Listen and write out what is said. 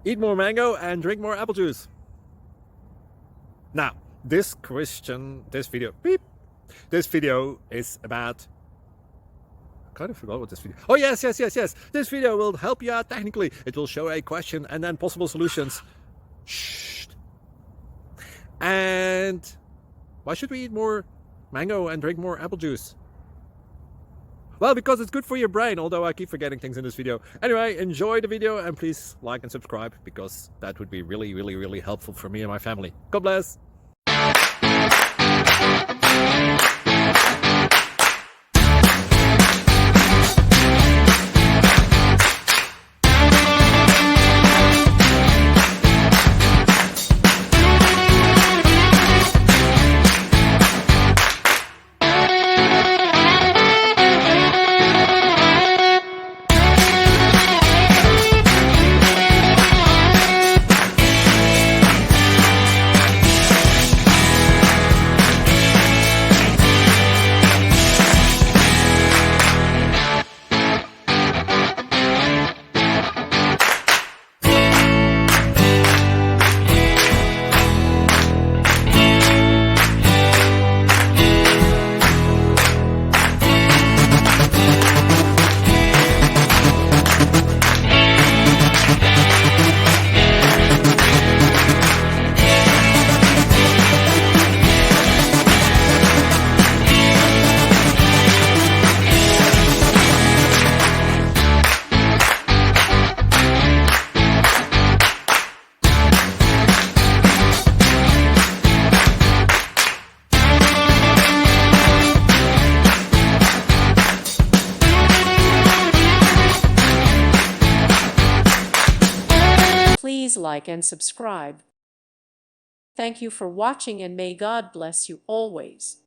Eat more mango and drink more apple juice. Now, this video is about... I kind of forgot what this video... Oh, yes. This video will help you out technically. It will show a question and then possible solutions. Shh. And why should we eat more mango and drink more apple juice? Well, because it's good for your brain, although I keep forgetting things in this video. Anyway, enjoy the video and please like and subscribe, because that would be really helpful for me and my family. God bless! Please like and subscribe. Thank you for watching, and may God bless you always.